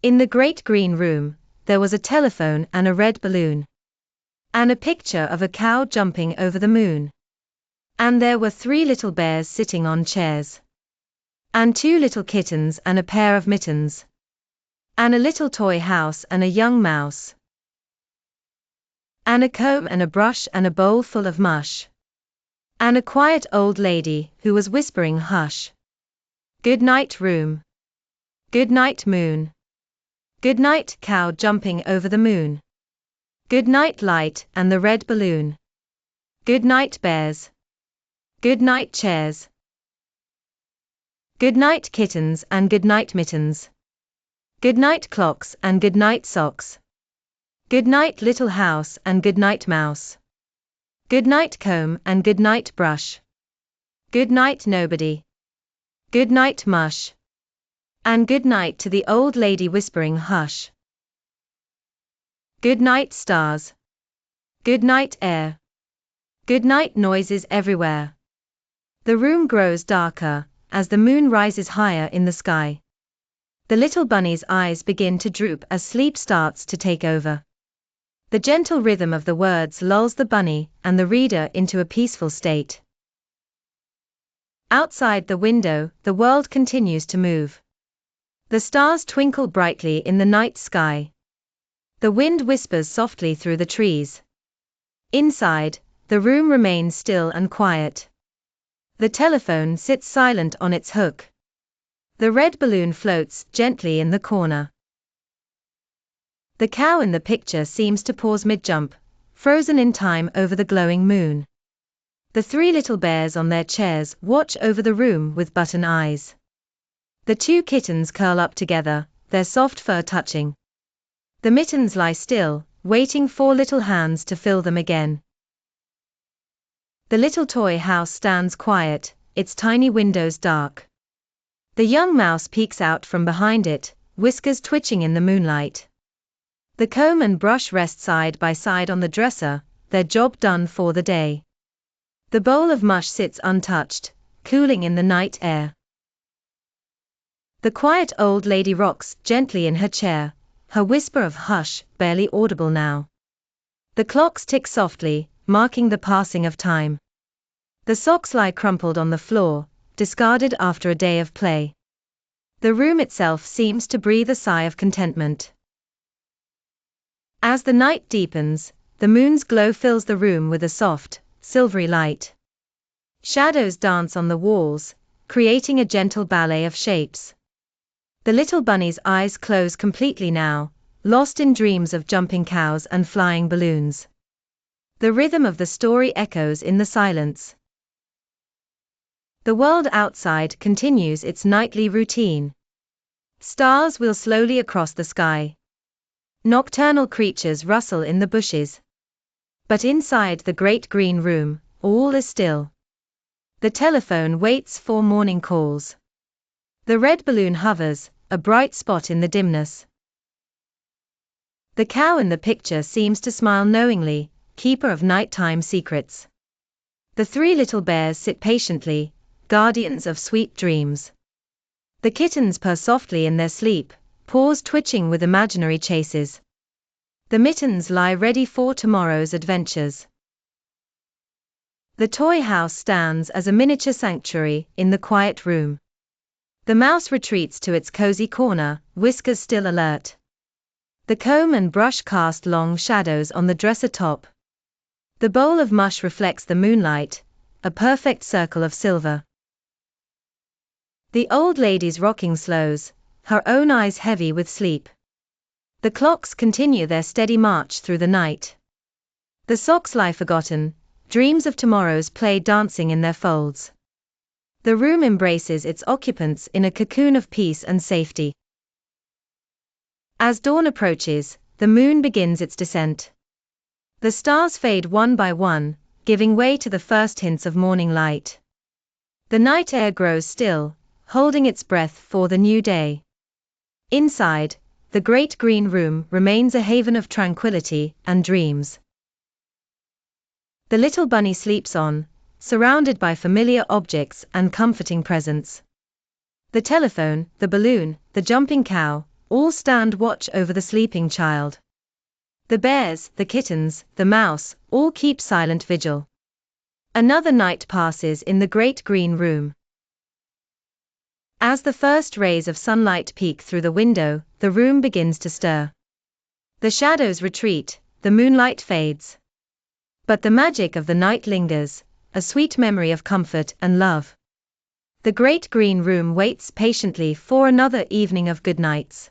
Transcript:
In the great green room, there was a telephone and a red balloon. And a picture of a cow jumping over the moon. And there were 3 little bears sitting on chairs. And 2 little kittens and a pair of mittens. And a little toy house and a young mouse. And a comb and a brush and a bowl full of mush. And a quiet old lady who was whispering hush. Good night room. Good night moon. Good night cow jumping over the moon. Good night light and the red balloon. Good night bears. Good night chairs. Good night kittens and good night mittens. Good night clocks and good night socks. Good night little house and good night mouse. Good night comb and good night brush. Good night nobody. Good night mush. And good night to the old lady whispering hush. Good night stars. Good night air. Good night noises everywhere. The room grows darker as the moon rises higher in the sky. The little bunny's eyes begin to droop as sleep starts to take over. The gentle rhythm of the words lulls the bunny and the reader into a peaceful state. Outside the window, the world continues to move. The stars twinkle brightly in the night sky. The wind whispers softly through the trees. Inside, the room remains still and quiet. The telephone sits silent on its hook. The red balloon floats gently in the corner. The cow in the picture seems to pause mid-jump, frozen in time over the glowing moon. The 3 little bears on their chairs watch over the room with button eyes. The 2 kittens curl up together, their soft fur touching. The mittens lie still, waiting for little hands to fill them again. The little toy house stands quiet, its tiny windows dark. The young mouse peeks out from behind it, whiskers twitching in the moonlight. The comb and brush rest side by side on the dresser, their job done for the day. The bowl of mush sits untouched, cooling in the night air. The quiet old lady rocks gently in her chair, her whisper of hush barely audible now. The clocks tick softly, marking the passing of time. The socks lie crumpled on the floor, discarded after a day of play. The room itself seems to breathe a sigh of contentment. As the night deepens, the moon's glow fills the room with a soft, silvery light. Shadows dance on the walls, creating a gentle ballet of shapes. The little bunny's eyes close completely now, lost in dreams of jumping cows and flying balloons. The rhythm of the story echoes in the silence. The world outside continues its nightly routine. Stars wheel slowly across the sky. Nocturnal creatures rustle in the bushes. But inside the great green room, all is still. The telephone waits for morning calls. The red balloon hovers, a bright spot in the dimness. The cow in the picture seems to smile knowingly, keeper of nighttime secrets. The 3 little bears sit patiently, guardians of sweet dreams. The kittens purr softly in their sleep, paws twitching with imaginary chases. The mittens lie ready for tomorrow's adventures. The toy house stands as a miniature sanctuary in the quiet room. The mouse retreats to its cozy corner, whiskers still alert. The comb and brush cast long shadows on the dresser top. The bowl of mush reflects the moonlight, a perfect circle of silver. The old lady's rocking slows, her own eyes heavy with sleep. The clocks continue their steady march through the night. The socks lie forgotten, dreams of tomorrow's play dancing in their folds. The room embraces its occupants in a cocoon of peace and safety. As dawn approaches, the moon begins its descent. The stars fade one by one, giving way to the first hints of morning light. The night air grows still, holding its breath for the new day. Inside, the great green room remains a haven of tranquility and dreams. The little bunny sleeps on, surrounded by familiar objects and comforting presents. The telephone, the balloon, the jumping cow, all stand watch over the sleeping child. The bears, the kittens, the mouse, all keep silent vigil. Another night passes in the great green room. As the first rays of sunlight peek through the window, the room begins to stir. The shadows retreat, the moonlight fades. But the magic of the night lingers, a sweet memory of comfort and love. The great green room waits patiently for another evening of good nights.